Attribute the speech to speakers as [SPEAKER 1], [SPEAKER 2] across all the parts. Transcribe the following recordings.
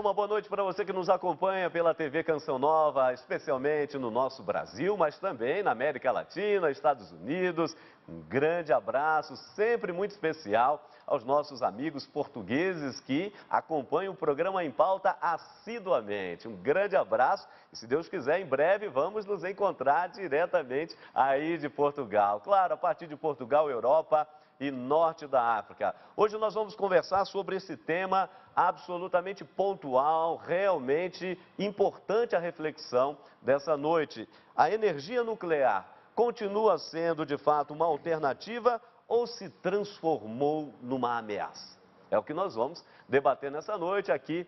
[SPEAKER 1] Uma boa noite para você que nos acompanha pela TV Canção Nova, especialmente no nosso Brasil, mas também na América Latina, Estados Unidos. Um grande abraço, sempre muito especial aos nossos amigos portugueses que acompanham o programa Em Pauta assiduamente. Um grande abraço e, se Deus quiser, em breve vamos nos encontrar diretamente aí de Portugal. Claro, a partir de Portugal, Europa e norte da África. Hoje nós vamos conversar sobre esse tema absolutamente pontual, realmente importante a reflexão dessa noite. A energia nuclear continua sendo de fato uma alternativa ou se transformou numa ameaça? É o que nós vamos debater nessa noite aqui,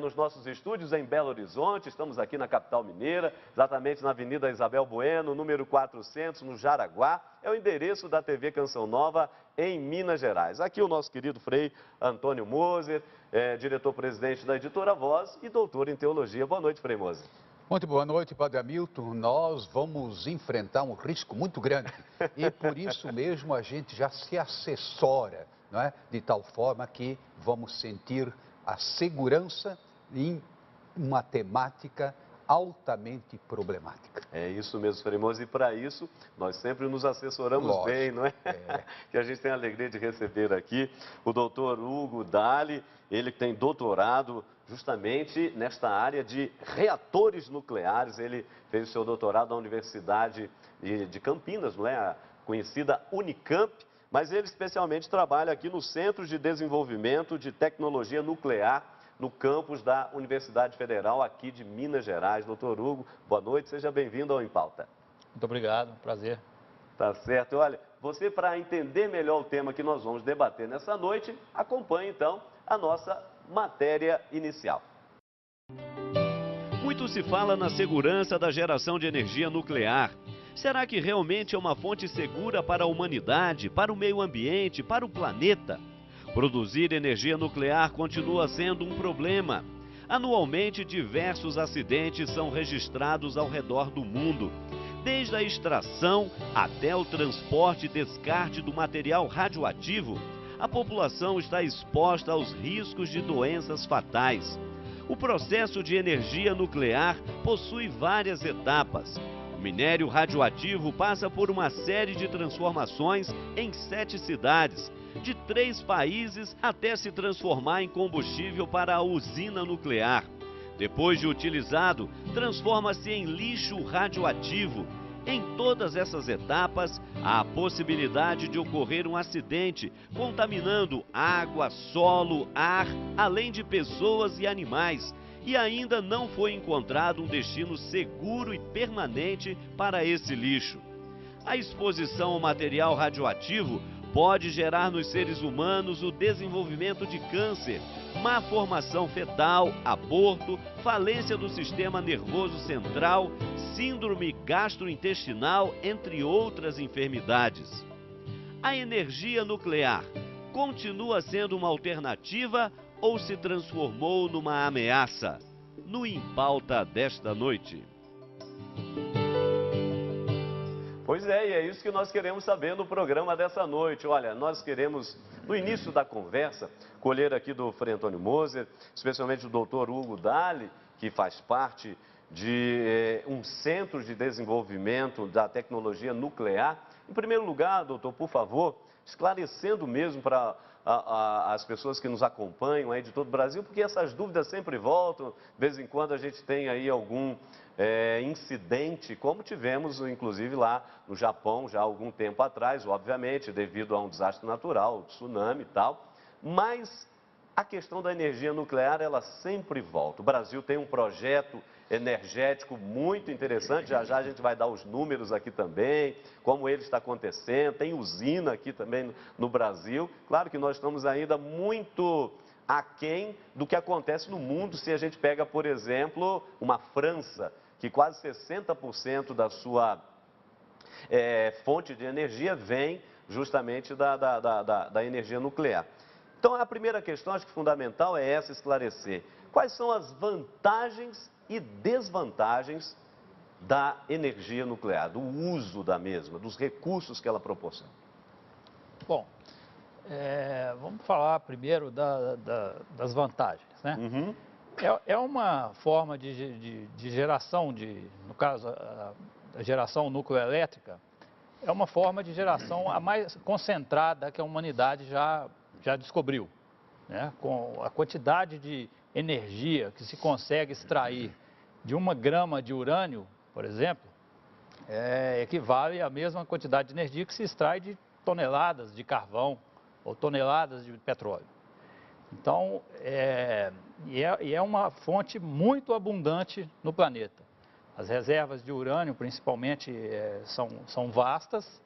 [SPEAKER 1] nos nossos estúdios em Belo Horizonte. Estamos aqui na capital mineira, exatamente na Avenida Isabel Bueno, número 400, no Jaraguá. É o endereço da TV Canção Nova, em Minas Gerais. Aqui o nosso querido Frei Antônio Moser, diretor-presidente da Editora Voz e doutor em teologia. Boa noite, Frei Moser.
[SPEAKER 2] Muito boa noite, Padre Hamilton. Nós vamos enfrentar um risco muito grande e por isso mesmo a gente já se assessora, não é? De tal forma que vamos sentir a segurança em uma temática altamente problemática.
[SPEAKER 1] É isso mesmo, Frei Moser, e para isso nós sempre nos assessoramos bem, não é? Que a gente tem a alegria de receber aqui o doutor Hugo Dali, ele que tem doutorado justamente nesta área de reatores nucleares. Ele fez o seu doutorado na Universidade de Campinas, não é? A conhecida Unicamp, mas ele especialmente trabalha aqui no Centro de Desenvolvimento de Tecnologia Nuclear, no campus da Universidade Federal aqui de Minas Gerais. Doutor Hugo, boa noite, seja bem-vindo ao Em Pauta.
[SPEAKER 3] Muito obrigado, prazer.
[SPEAKER 1] Tá certo. Olha, você, para entender melhor o tema que nós vamos debater nessa noite, acompanhe então a nossa matéria inicial.
[SPEAKER 4] Muito se fala na segurança da geração de energia nuclear. Será que realmente é uma fonte segura para a humanidade, para o meio ambiente, para o planeta? Produzir energia nuclear continua sendo um problema. Anualmente, diversos acidentes são registrados ao redor do mundo, desde a extração até o transporte e descarte do material radioativo. A população está exposta aos riscos de doenças fatais. O processo de energia nuclear possui várias etapas. O minério radioativo passa por uma série de transformações em 7 cidades, de 3 países, até se transformar em combustível para a usina nuclear. Depois de utilizado, transforma-se em lixo radioativo. Em todas essas etapas, há a possibilidade de ocorrer um acidente, contaminando água, solo, ar, além de pessoas e animais. E ainda não foi encontrado um destino seguro e permanente para esse lixo. A exposição ao material radioativo pode gerar nos seres humanos o desenvolvimento de câncer, má formação fetal, aborto, falência do sistema nervoso central, síndrome gastrointestinal, entre outras enfermidades. A energia nuclear continua sendo uma alternativa ou se transformou numa ameaça? No Em Pauta desta noite.
[SPEAKER 1] Pois é, e é isso que nós queremos saber no programa dessa noite. Olha, nós queremos, no início da conversa, colher aqui do Frei Antônio Moser, especialmente do doutor Hugo Dali, que faz parte de um centro de desenvolvimento da tecnologia nuclear. Em primeiro lugar, doutor, por favor, esclarecendo mesmo para as pessoas que nos acompanham aí de todo o Brasil, porque essas dúvidas sempre voltam, de vez em quando a gente tem aí algum incidente, como tivemos inclusive lá no Japão já há algum tempo atrás, obviamente, devido a um desastre natural, tsunami e tal, mas a questão da energia nuclear, ela sempre volta. O Brasil tem um projeto energético muito interessante, já já a gente vai dar os números aqui também, como ele está acontecendo, tem usina aqui também no Brasil. Claro que nós estamos ainda muito aquém do que acontece no mundo, se a gente pega, por exemplo, uma França, que quase 60% da sua fonte de energia vem justamente da energia nuclear. Então, a primeira questão, acho que fundamental, é essa, esclarecer. Quais são as vantagens e desvantagens da energia nuclear, do uso da mesma, dos recursos que ela proporciona?
[SPEAKER 3] Bom, vamos falar primeiro das vantagens, né? É uma forma de geração, no caso, a geração núcleo-elétrica, é uma forma de geração a mais concentrada que a humanidade já descobriu, né? Com a quantidade de energia que se consegue extrair de 1 grama de urânio, por exemplo, equivale à mesma quantidade de energia que se extrai de toneladas de carvão ou toneladas de petróleo. Então, é uma fonte muito abundante no planeta. As reservas de urânio, principalmente, são vastas.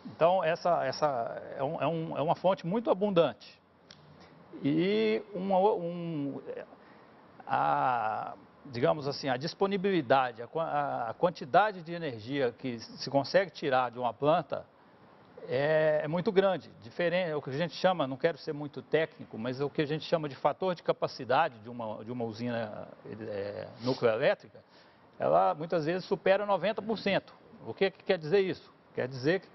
[SPEAKER 3] Então, essa é uma fonte muito abundante. E digamos assim, a disponibilidade, a quantidade de energia que se consegue tirar de uma planta é muito grande, diferente, é o que a gente chama, não quero ser muito técnico, mas é o que a gente chama de fator de capacidade de uma usina nucleoelétrica, ela muitas vezes supera 90%. O que quer dizer isso? Quer dizer que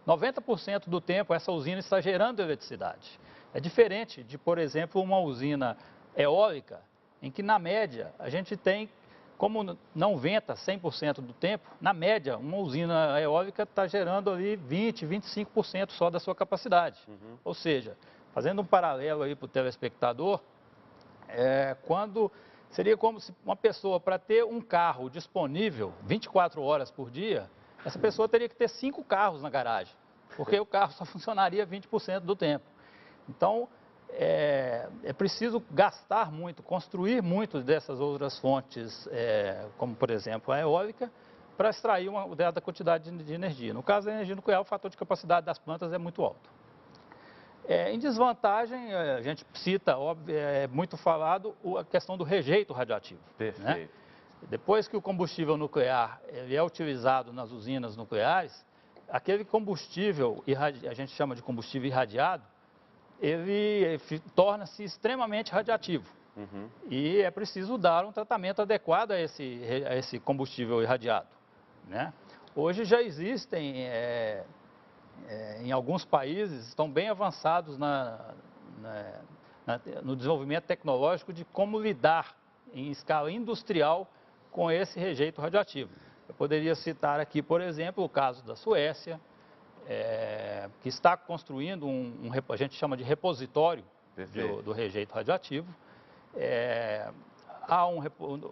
[SPEAKER 3] 90% do tempo essa usina está gerando eletricidade. É diferente de, por exemplo, uma usina eólica, em que na média a gente tem, como não venta 100% do tempo, na média uma usina eólica está gerando ali 20%, 25% só da sua capacidade. Uhum. Ou seja, fazendo um paralelo aí para o telespectador, seria como se uma pessoa, para ter um carro disponível 24 horas por dia, essa pessoa teria que ter 5 carros na garagem, porque o carro só funcionaria 20% do tempo. Então, é preciso gastar muito, construir muito dessas outras fontes, como por exemplo a eólica, para extrair uma dada quantidade de energia. No caso da energia nuclear, o fator de capacidade das plantas é muito alto. Em desvantagem, a gente cita, óbvio, é muito falado, a questão do rejeito radioativo.
[SPEAKER 1] Perfeito.
[SPEAKER 3] Né? Depois que o combustível nuclear ele é utilizado nas usinas nucleares, aquele combustível, a gente chama de combustível irradiado, ele torna-se extremamente radiativo. Uhum. E é preciso dar um tratamento adequado a esse combustível irradiado. Né? Hoje já existem, em alguns países, estão bem avançados no desenvolvimento tecnológico de como lidar em escala industrial com esse rejeito radioativo. Eu poderia citar aqui, por exemplo, o caso da Suécia, que está construindo a gente chama de repositório do rejeito radioativo.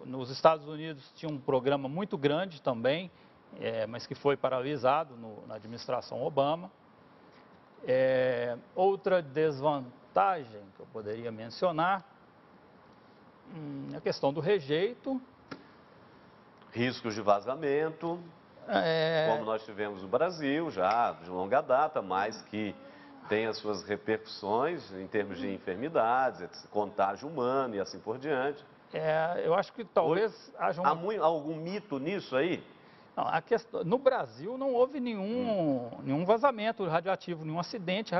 [SPEAKER 3] Nos Estados Unidos tinha um programa muito grande também, mas que foi paralisado na administração Obama. Outra desvantagem que eu poderia mencionar, a questão do rejeito.
[SPEAKER 1] Riscos de vazamento. Como nós tivemos no Brasil, já de longa data, mas que tem as suas repercussões em termos de enfermidades, contágio humano e assim por diante.
[SPEAKER 3] Eu acho que talvez haja
[SPEAKER 1] Há algum mito nisso aí?
[SPEAKER 3] Não, no Brasil não houve nenhum vazamento radioativo, nenhum acidente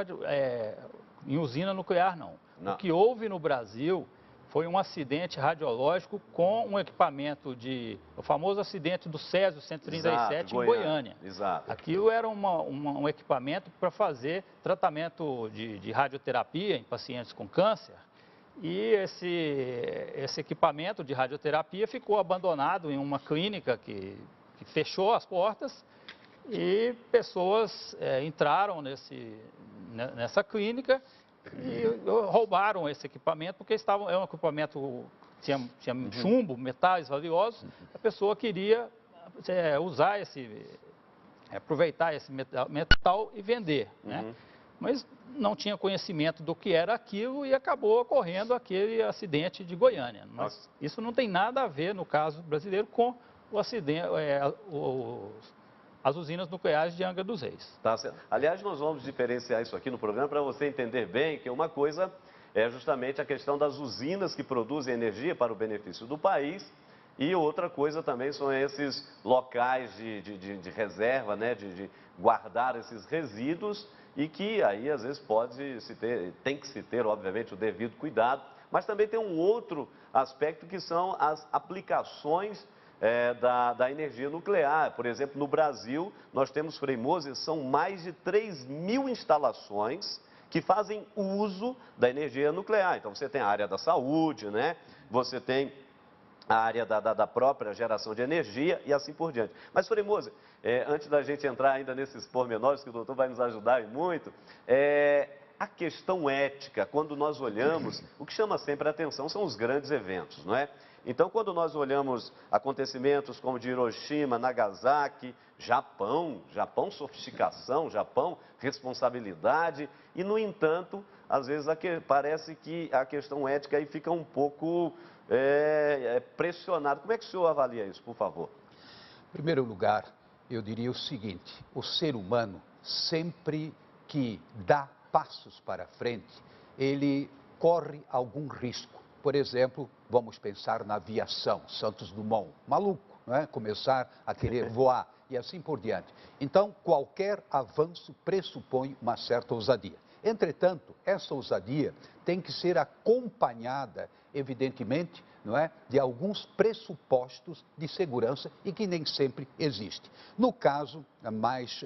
[SPEAKER 3] em usina nuclear, não. O que houve no Brasil foi um acidente radiológico com um equipamento o famoso acidente do Césio 137 em Goiânia.
[SPEAKER 1] Exato.
[SPEAKER 3] Aquilo era um equipamento para fazer tratamento de radioterapia em pacientes com câncer. E esse equipamento de radioterapia ficou abandonado em uma clínica que fechou as portas e pessoas entraram nessa clínica e roubaram esse equipamento, porque é um equipamento que tinha chumbo, metais valiosos. A pessoa queria usar aproveitar esse metal e vender, né? Mas não tinha conhecimento do que era aquilo e acabou ocorrendo aquele acidente de Goiânia. Mas isso não tem nada a ver, no caso brasileiro, com o acidente, as usinas nucleares de Angra dos Reis.
[SPEAKER 1] Tá certo. Aliás, nós vamos diferenciar isso aqui no programa para você entender bem que uma coisa é justamente a questão das usinas que produzem energia para o benefício do país e outra coisa também são esses locais de reserva, né, de guardar esses resíduos e que aí às vezes tem que se ter, obviamente, o devido cuidado, mas também tem um outro aspecto que são as aplicações da energia nuclear. Por exemplo, no Brasil, nós temos, Frei Moses, são mais de 3.000 instalações que fazem uso da energia nuclear. Então, você tem a área da saúde, né? Você tem a área da própria geração de energia e assim por diante. Mas, Frei Moser, antes da gente entrar ainda nesses pormenores, que o doutor vai nos ajudar muito, a questão ética, quando nós olhamos, o que chama sempre a atenção são os grandes eventos, não é? Então, quando nós olhamos acontecimentos como de Hiroshima, Nagasaki, Japão sofisticação, Japão responsabilidade, e no entanto, às vezes parece que a questão ética aí fica um pouco pressionada. Como é que o senhor avalia isso, por favor?
[SPEAKER 2] Em primeiro lugar, eu diria o seguinte: o ser humano, sempre que dá passos para frente, ele corre algum risco. Por exemplo, vamos pensar na aviação, Santos Dumont, maluco, não é? Começar a querer voar e assim por diante. Então, qualquer avanço pressupõe uma certa ousadia. Entretanto, essa ousadia tem que ser acompanhada, evidentemente, não é, de alguns pressupostos de segurança e que nem sempre existe. No caso mais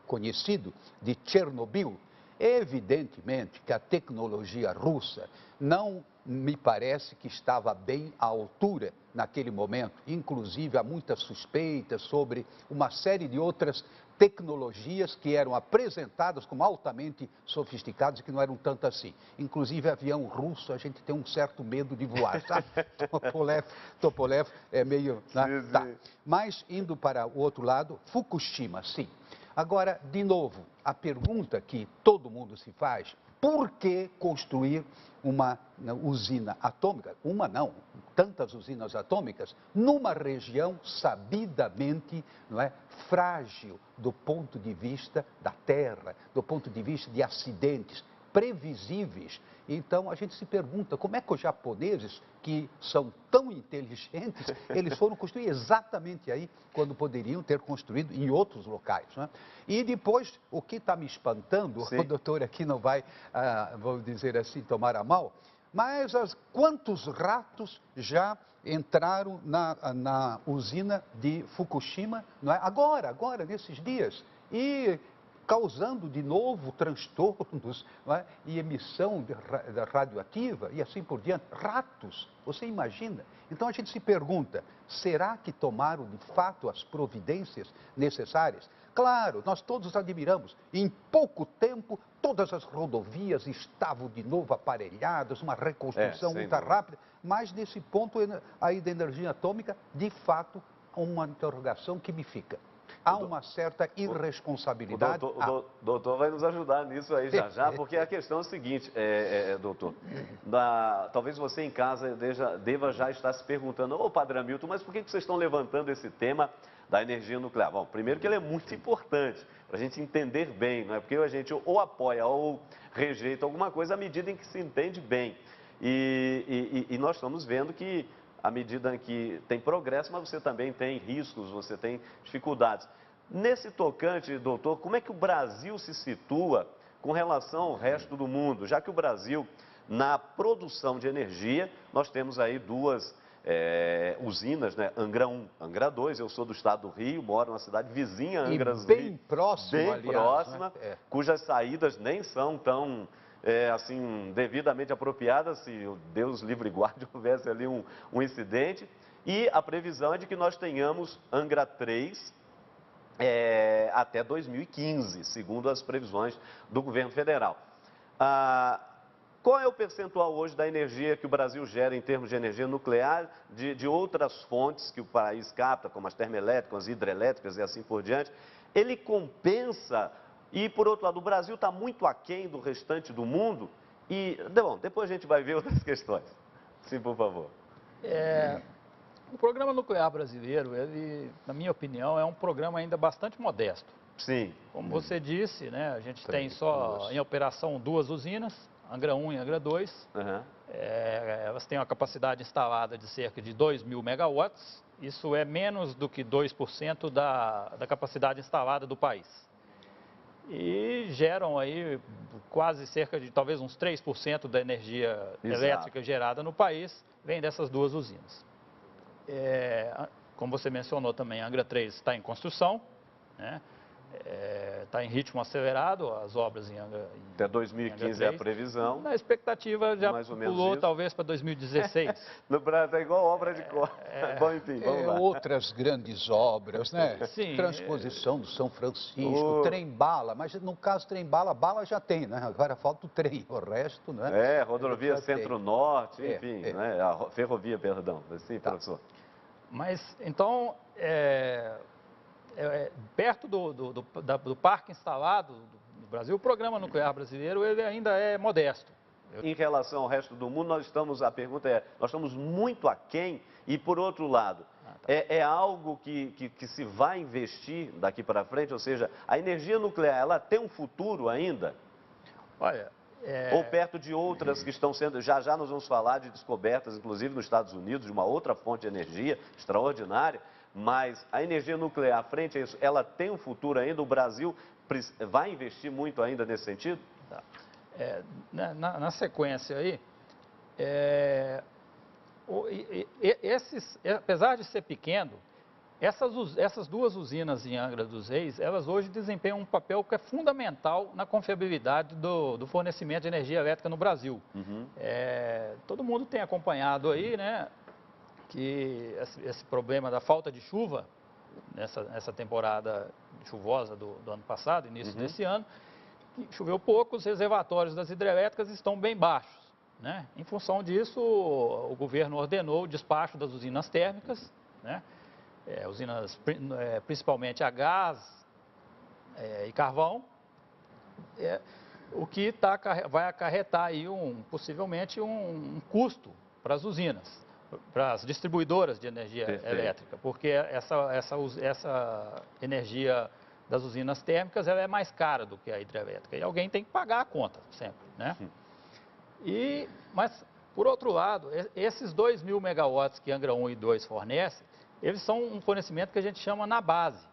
[SPEAKER 2] conhecido de Chernobyl, evidentemente que a tecnologia russa não me parece que estava bem à altura naquele momento. Inclusive, há muitas suspeitas sobre uma série de outras tecnologias que eram apresentadas como altamente sofisticadas e que não eram tanto assim. Inclusive, avião russo, a gente tem um certo medo de voar, sabe? Tupolev é meio... Né?
[SPEAKER 1] Sim,
[SPEAKER 2] tá.
[SPEAKER 1] sim.
[SPEAKER 2] Mas, indo para o outro lado, Fukushima, sim. Agora, de novo, a pergunta que todo mundo se faz: por que construir uma usina atômica? Uma não, tantas usinas atômicas, numa região sabidamente, não é, frágil do ponto de vista da terra, do ponto de vista de acidentes previsíveis. Então, a gente se pergunta como é que os japoneses, que são tão inteligentes, eles foram construir exatamente aí, quando poderiam ter construído em outros locais, né? E depois, o que está me espantando,
[SPEAKER 1] Sim.
[SPEAKER 2] o doutor aqui não vai, vamos dizer assim, tomar a mal, mas quantos ratos já entraram na usina de Fukushima, não é? Agora, nesses dias, e causando de novo transtornos, não é? E emissão radioativa e assim por diante. Ratos, você imagina? Então a gente se pergunta, será que tomaram de fato as providências necessárias? Claro, nós todos admiramos, em pouco tempo todas as rodovias estavam de novo aparelhadas, uma reconstrução
[SPEAKER 1] sem
[SPEAKER 2] muito
[SPEAKER 1] dúvida.
[SPEAKER 2] rápida, mas nesse ponto aí da energia atômica, de fato, uma interrogação que me fica. Há uma certa irresponsabilidade.
[SPEAKER 1] O doutor vai nos ajudar nisso aí já, porque a questão é o seguinte, doutor, talvez você em casa deva já estar se perguntando: ô Padre Hamilton, mas por que vocês estão levantando esse tema da energia nuclear? Bom, primeiro que ele é muito importante, para a gente entender bem, não é? Porque a gente ou apoia ou rejeita alguma coisa à medida em que se entende bem. E nós estamos vendo que, à medida em que tem progresso, mas você também tem riscos, você tem dificuldades. Nesse tocante, doutor, como é que o Brasil se situa com relação ao resto do mundo? Já que o Brasil, na produção de energia, nós temos aí duas usinas, né? Angra 1, Angra 2, eu sou do estado do Rio, moro na cidade vizinha, Angra 2.
[SPEAKER 2] Bem próximo,
[SPEAKER 1] bem
[SPEAKER 2] aliás,
[SPEAKER 1] próxima,
[SPEAKER 2] né?
[SPEAKER 1] cujas saídas nem são tão... assim, devidamente apropriada, se Deus livre e guarde, houvesse ali um incidente. E a previsão é de que nós tenhamos Angra 3 até 2015, segundo as previsões do governo federal. Qual é o percentual hoje da energia que o Brasil gera em termos de energia nuclear, de outras fontes que o país capta, como as termoelétricas, as hidrelétricas e assim por diante? Ele compensa? E, por outro lado, o Brasil está muito aquém do restante do mundo. E, bom, depois a gente vai ver outras questões. Sim, por favor.
[SPEAKER 3] O programa nuclear brasileiro, ele, na minha opinião, é um programa ainda bastante modesto.
[SPEAKER 1] Sim.
[SPEAKER 3] Como você disse, né, a gente tem só em operação duas usinas, Angra 1 e Angra 2.
[SPEAKER 1] Uhum.
[SPEAKER 3] Elas têm uma capacidade instalada de cerca de 2.000 megawatts. Isso é menos do que 2% da capacidade instalada do país. E geram aí quase cerca de talvez uns 3% da energia elétrica gerada no país, vem dessas duas usinas. Como você mencionou também, a Angra 3 está em construção, né? está em ritmo acelerado, as obras em Angra.
[SPEAKER 1] Até 2015 é a previsão.
[SPEAKER 3] Na expectativa já
[SPEAKER 1] Mais ou menos
[SPEAKER 3] pulou
[SPEAKER 1] isso.
[SPEAKER 3] talvez para 2016.
[SPEAKER 1] No Brasil é igual obra de cor. Bom, enfim, vamos lá.
[SPEAKER 2] Outras grandes obras, né?
[SPEAKER 3] Sim.
[SPEAKER 2] Transposição do São Francisco, trem-bala, mas no caso trem-bala, bala já tem, né? Agora falta o trem, o resto, né?
[SPEAKER 1] Rodovia Centro-Norte, enfim,
[SPEAKER 2] É.
[SPEAKER 1] Né? A ferrovia, perdão. Sim, professor.
[SPEAKER 3] Mas, então, perto do parque instalado no Brasil, o programa nuclear brasileiro ele ainda é modesto.
[SPEAKER 1] Em relação ao resto do mundo, a pergunta é, nós estamos muito aquém e, por outro lado, é algo que se vai investir daqui para frente? Ou seja, a energia nuclear, ela tem um futuro ainda?
[SPEAKER 3] Olha...
[SPEAKER 1] Ou perto de outras que estão sendo... Já nós vamos falar de descobertas, inclusive nos Estados Unidos, de uma outra fonte de energia extraordinária, mas a energia nuclear, frente a isso, ela tem um futuro ainda? O Brasil vai investir muito ainda nesse sentido?
[SPEAKER 3] Tá. Na sequência aí, apesar de ser pequeno, essas duas usinas em Angra dos Reis, elas hoje desempenham um papel que é fundamental na confiabilidade do fornecimento de energia elétrica no Brasil.
[SPEAKER 1] Uhum.
[SPEAKER 3] Todo mundo tem acompanhado aí, né, que esse problema da falta de chuva, nessa temporada chuvosa do ano passado, início desse ano, que choveu pouco, os reservatórios das hidrelétricas estão bem baixos, né? Em função disso, o governo ordenou o despacho das usinas térmicas, né? Usinas principalmente a gás e carvão, o que vai acarretar aí possivelmente um custo para as usinas, para as distribuidoras de energia elétrica, porque essa energia das usinas térmicas ela é mais cara do que a hidrelétrica e alguém tem que pagar a conta sempre, né? Mas, por outro lado, esses 2.000 megawatts que Angra 1 e 2 fornecem, eles são um fornecimento que a gente chama na base.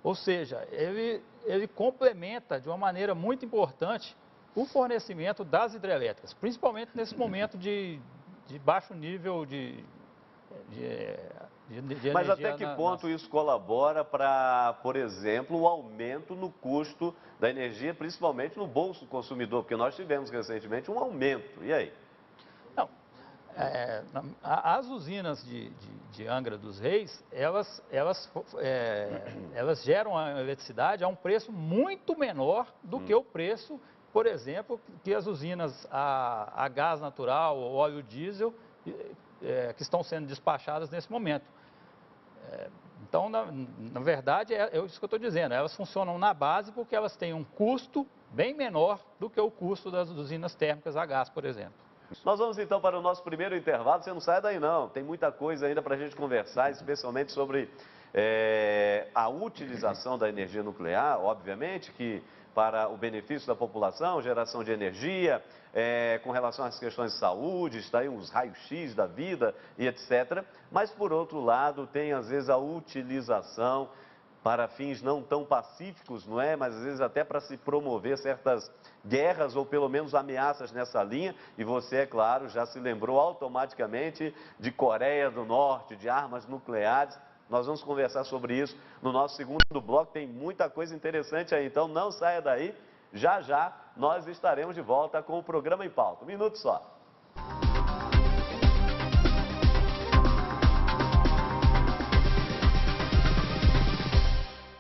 [SPEAKER 3] Ou seja, ele complementa de uma maneira muito importante o fornecimento das hidrelétricas, principalmente nesse momento de baixo nível de energia.
[SPEAKER 1] Mas até que ponto isso colabora para, por exemplo, o aumento no custo da energia, principalmente no bolso do consumidor? Porque nós tivemos recentemente um aumento. E aí?
[SPEAKER 3] Não. As usinas de Angra dos Reis, elas geram a eletricidade a um preço muito menor do que o preço, por exemplo, que as usinas a gás natural ou óleo diesel que estão sendo despachadas nesse momento. Então, na verdade, é isso que eu estou dizendo, elas funcionam na base porque elas têm um custo bem menor do que o custo das usinas térmicas a gás, por exemplo.
[SPEAKER 1] Nós vamos então para o nosso primeiro intervalo. Você não sai daí não, tem muita coisa ainda para a gente conversar, especialmente sobre a utilização da energia nuclear, obviamente, que para o benefício da população, geração de energia, com relação às questões de saúde, está aí os raios-x da vida e etc. Mas, por outro lado, tem às vezes a utilização para fins não tão pacíficos, não é? Mas às vezes até para se promover certas guerras ou pelo menos ameaças nessa linha. E você, é claro, já se lembrou automaticamente de Coreia do Norte, de armas nucleares. Nós vamos conversar sobre isso no nosso segundo bloco. Tem muita coisa interessante aí, então não saia daí. Já nós estaremos de volta com o programa em pauta. Um minuto só.